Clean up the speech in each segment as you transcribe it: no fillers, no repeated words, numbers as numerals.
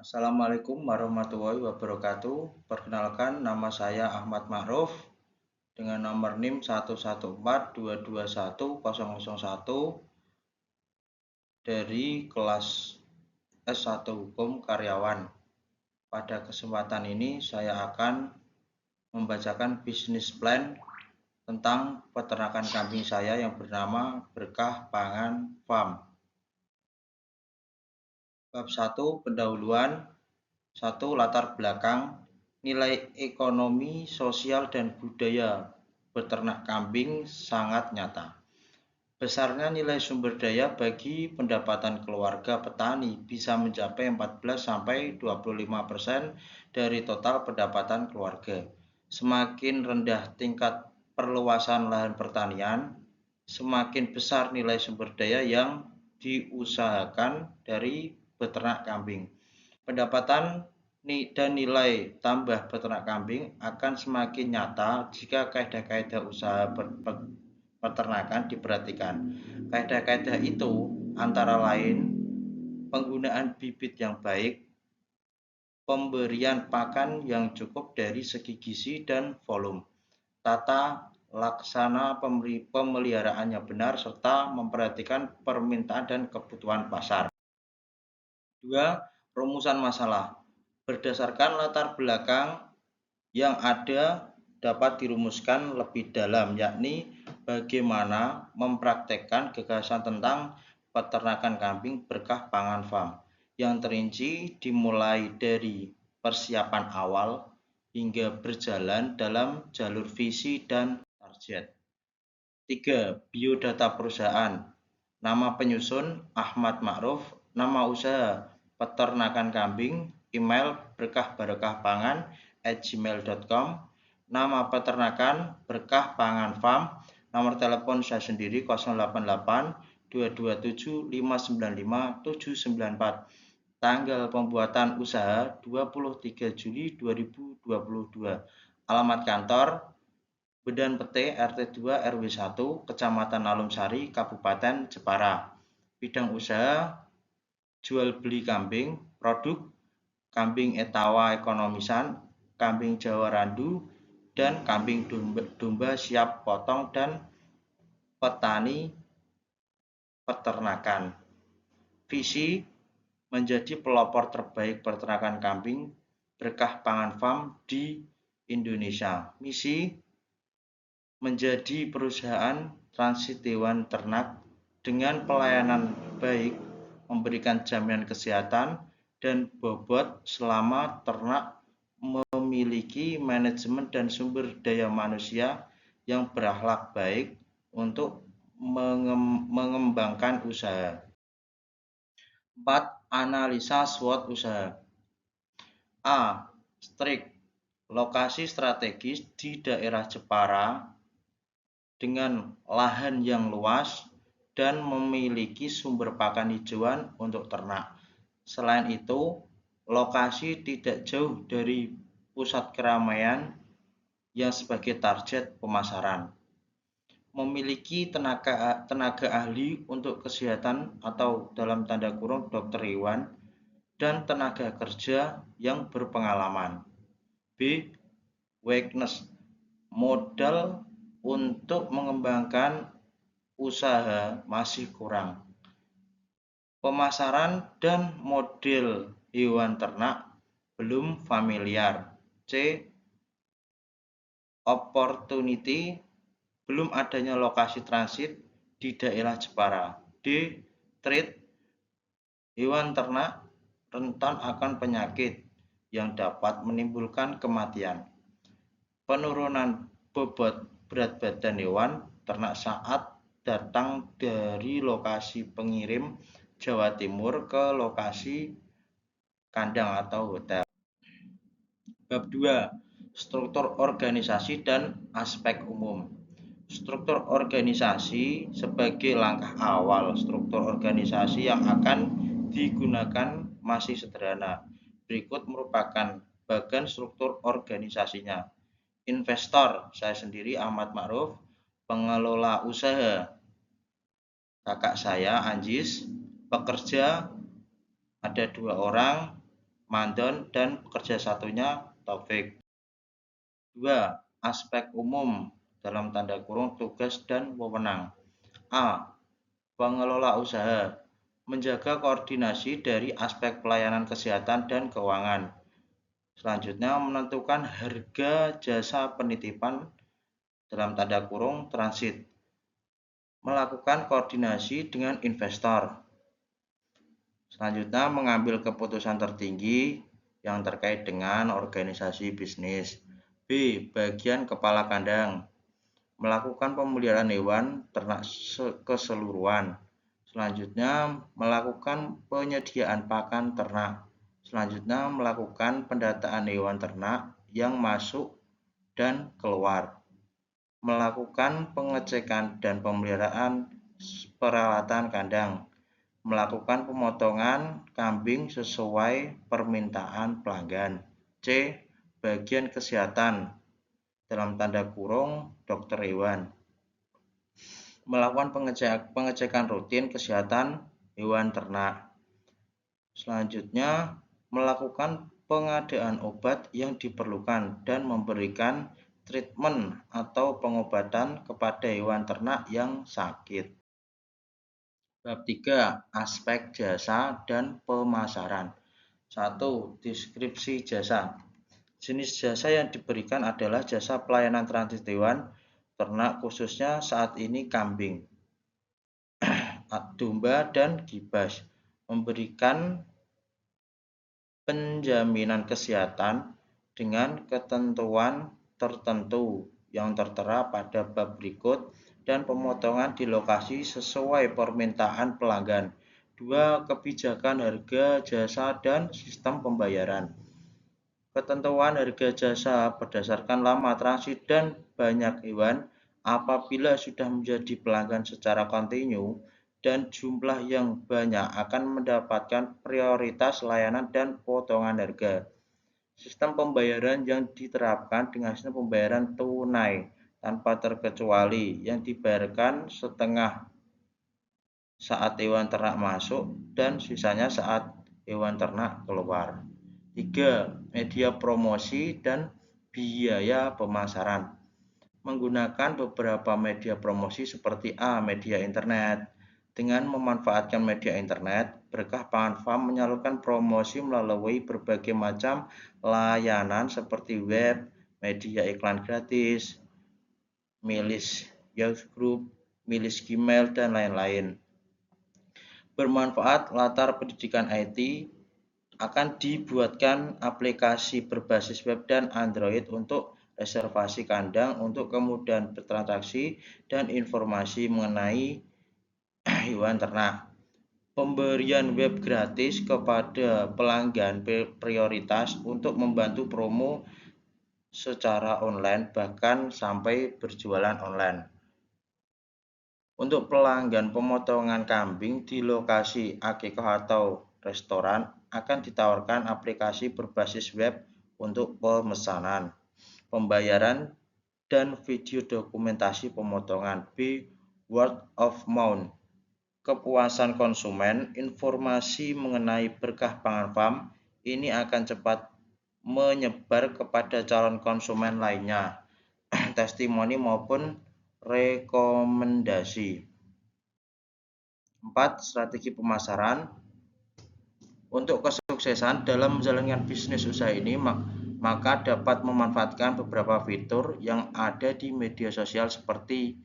Assalamualaikum warahmatullahi wabarakatuh. Perkenalkan, nama saya Ahmad Ma'ruf dengan nomor NIM 114221001 dari kelas S1 Hukum Karyawan. Pada kesempatan ini saya akan membacakan bisnis plan tentang peternakan kambing saya yang bernama Berkah Pangan Farm. Bab 1 pendahuluan. 1. Latar belakang, nilai ekonomi, sosial, dan budaya beternak kambing sangat nyata. Besarnya nilai sumber daya bagi pendapatan keluarga petani bisa mencapai 14-25% dari total pendapatan keluarga. Semakin rendah tingkat perluasan lahan pertanian, semakin besar nilai sumber daya yang diusahakan dari beternak kambing. Pendapatan dan nilai tambah peternak kambing akan semakin nyata jika kaidah-kaidah usaha peternakan diperhatikan. Kaidah-kaidah itu antara lain penggunaan bibit yang baik, pemberian pakan yang cukup dari segi gizi dan volume, tata laksana pemeliharaannya benar, serta memperhatikan permintaan dan kebutuhan pasar. 2. Rumusan masalah. Berdasarkan latar belakang yang ada dapat dirumuskan lebih dalam, yakni bagaimana mempraktekkan gagasan tentang peternakan kambing Berkah Pangan Farm yang terinci dimulai dari persiapan awal hingga berjalan dalam jalur visi dan target. 3. Biodata perusahaan. Nama penyusun Ahmad Ma'ruf, nama usaha peternakan kambing, email berkahbarokahpangan@gmail.com, nama peternakan Berkah Pangan Farm, nomor telepon saya sendiri 088 227 595 794. Tanggal pembuatan usaha 23 Juli 2022. Alamat kantor Bedan Pete RT 2 RW 1 Kecamatan Alumsari Kabupaten Jepara. Bidang usaha jual beli kambing, produk kambing Etawa ekonomisan, kambing Jawa Randu, dan kambing domba siap potong, dan petani peternakan. Visi menjadi pelopor terbaik peternakan kambing Berkah Pangan Farm di Indonesia. Misi menjadi perusahaan transit hewan ternak dengan pelayanan baik, memberikan jaminan kesehatan dan bobot selama ternak, memiliki manajemen dan sumber daya manusia yang berakhlak baik untuk mengembangkan usaha. 4. Analisa SWOT usaha. A. Strict. Lokasi strategis di daerah Jepara dengan lahan yang luas dan memiliki sumber pakan hijauan untuk ternak. Selain itu, lokasi tidak jauh dari pusat keramaian yang sebagai target pemasaran. Memiliki tenaga ahli untuk kesehatan atau dalam tanda kurung dokter hewan dan tenaga kerja yang berpengalaman. B. Weakness. Modal untuk mengembangkan usaha masih kurang. Pemasaran dan model hewan ternak belum familiar. C. Opportunity. Belum adanya lokasi transit di daerah Jepara. D. Trade. Hewan ternak rentan akan penyakit yang dapat menimbulkan kematian. Penurunan bobot berat badan hewan ternak saat datang dari lokasi pengirim Jawa Timur ke lokasi kandang atau hotel. Bab 2. Struktur organisasi dan aspek umum. Struktur organisasi sebagai langkah awal. Struktur organisasi yang akan digunakan masih sederhana. Berikut merupakan bagian struktur organisasinya. Investor, saya sendiri Ahmad Ma'ruf. Pengelola usaha, kakak saya Anjis. Pekerja ada 2 orang, Mandon, dan pekerja satunya Taufik. 2. Aspek umum dalam tanda kurung tugas dan wewenang. A. Pengelola usaha menjaga koordinasi dari aspek pelayanan kesehatan dan keuangan. Selanjutnya, menentukan harga jasa penitipan dalam tanda kurung transit. Melakukan koordinasi dengan investor. Selanjutnya, mengambil keputusan tertinggi yang terkait dengan organisasi bisnis. B. Bagian kepala kandang. Melakukan pemeliharaan hewan ternak keseluruhan. Selanjutnya, melakukan penyediaan pakan ternak. Selanjutnya, melakukan pendataan hewan ternak yang masuk dan keluar. Melakukan pengecekan dan pemeliharaan peralatan kandang. Melakukan pemotongan kambing sesuai permintaan pelanggan. C. Bagian kesehatan dalam tanda kurung dokter hewan. Melakukan pengecekan rutin kesehatan hewan ternak. Selanjutnya, melakukan pengadaan obat yang diperlukan dan memberikan treatment atau pengobatan kepada hewan ternak yang sakit. Bab 3. Aspek jasa dan pemasaran. 1. Deskripsi jasa. Jenis jasa yang diberikan adalah jasa pelayanan transit hewan ternak, khususnya saat ini kambing, domba, dan kibas. Memberikan penjaminan kesehatan dengan ketentuan tertentu yang tertera pada bab berikut dan pemotongan di lokasi sesuai permintaan pelanggan. 2. Kebijakan harga jasa dan sistem pembayaran. Ketentuan harga jasa berdasarkan lama transit dan banyak hewan. Apabila sudah menjadi pelanggan secara kontinu dan jumlah yang banyak akan mendapatkan prioritas layanan dan potongan harga. Sistem pembayaran yang diterapkan dengan sistem pembayaran tunai tanpa terkecuali yang dibayarkan setengah saat hewan ternak masuk dan sisanya saat hewan ternak keluar. 3. Media promosi dan biaya pemasaran. Menggunakan beberapa media promosi seperti A. Media internet. Dengan memanfaatkan media internet, Berkah Pangan Farm menyalurkan promosi melalui berbagai macam layanan seperti web, media iklan gratis, milis youth group, milis Gmail, dan lain-lain. Bermanfaat latar pendidikan IT. Akan dibuatkan aplikasi berbasis web dan Android untuk reservasi kandang untuk kemudahan bertransaksi dan informasi mengenai hewan ternak. Pemberian web gratis kepada pelanggan prioritas untuk membantu promo secara online bahkan sampai berjualan online. Untuk pelanggan pemotongan kambing di lokasi akikah atau restoran akan ditawarkan aplikasi berbasis web untuk pemesanan, pembayaran, dan video dokumentasi pemotongan. B. Word of mouth. Kepuasan konsumen. Informasi mengenai Berkah Pangan Farm ini akan cepat menyebar kepada calon konsumen lainnya, testimoni maupun rekomendasi. 4. Strategi pemasaran. Untuk kesuksesan dalam menjalankan bisnis usaha ini, maka dapat memanfaatkan beberapa fitur yang ada di media sosial seperti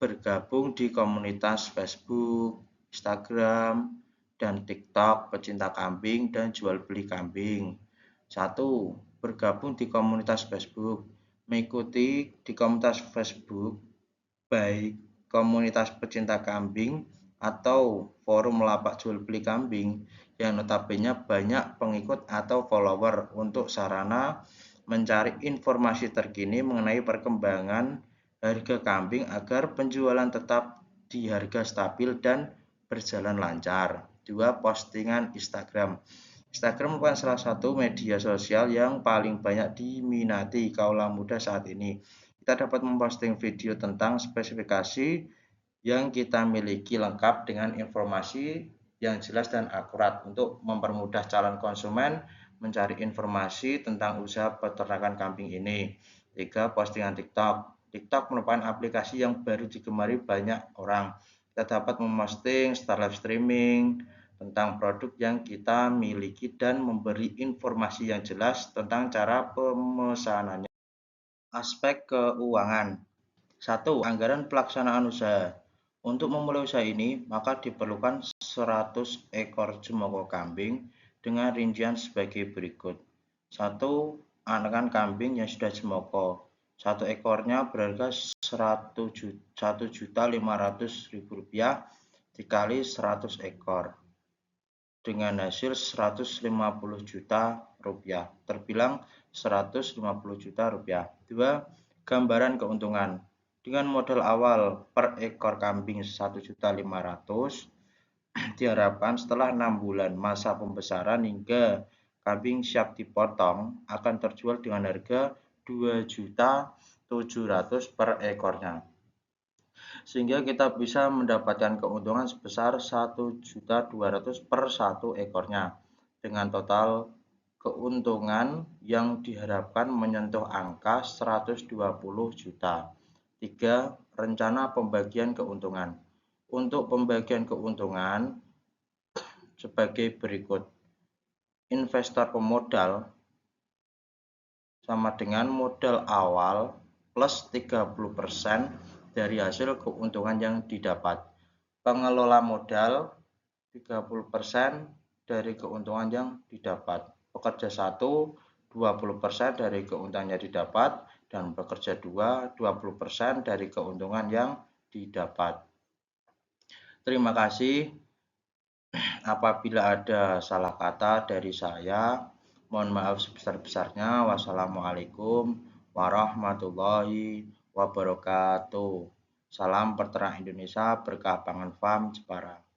bergabung di komunitas Facebook, Instagram, dan TikTok pecinta kambing dan jual beli kambing. 1. Bergabung di komunitas Facebook. Mengikuti di komunitas Facebook, baik komunitas pecinta kambing atau forum lapak jual beli kambing yang notabene banyak pengikut atau follower untuk sarana mencari informasi terkini mengenai perkembangan harga kambing agar penjualan tetap di harga stabil dan berjalan lancar. 2. Postingan Instagram. Instagram merupakan salah satu media sosial yang paling banyak diminati kaula muda saat ini. Kita dapat memposting video tentang spesifikasi yang kita miliki lengkap dengan informasi yang jelas dan akurat untuk mempermudah calon konsumen mencari informasi tentang usaha peternakan kambing ini. 3. Postingan TikTok. TikTok merupakan aplikasi yang baru digemari banyak orang. Kita dapat memposting setelah live streaming tentang produk yang kita miliki dan memberi informasi yang jelas tentang cara pemesanannya. Aspek keuangan. 1. Anggaran pelaksanaan usaha. Untuk memulai usaha ini, maka diperlukan 100 ekor jemoko kambing dengan rincian sebagai berikut. 1. Anakan kambing yang sudah jemoko. 1 ekornya berharga Rp1.500.000 dikali 100 ekor dengan hasil Rp150 juta, terbilang Rp150 juta. 2. Gambaran keuntungan. Dengan modal awal per ekor kambing Rp1.500.000, diharapkan setelah 6 bulan masa pembesaran hingga kambing siap dipotong akan terjual dengan harga Rp2.700.000 per ekornya. Sehingga kita bisa mendapatkan keuntungan sebesar Rp1.200.000 per 1 ekornya. Dengan total keuntungan yang diharapkan menyentuh angka Rp120 juta. 3. Rencana pembagian keuntungan. Untuk pembagian keuntungan sebagai berikut. Investor pemodal sama dengan modal awal plus 30% dari hasil keuntungan yang didapat. Pengelola modal 30% dari keuntungan yang didapat. Pekerja 1 20% dari keuntungan yang didapat, dan pekerja 2 20% dari keuntungan yang didapat. Terima kasih. Apabila ada salah kata dari saya, mohon maaf sebesar-besarnya. Wassalamualaikum warahmatullahi wabarakatuh. Salam Peternak Indonesia, Berkah Pangan Farm Jepara.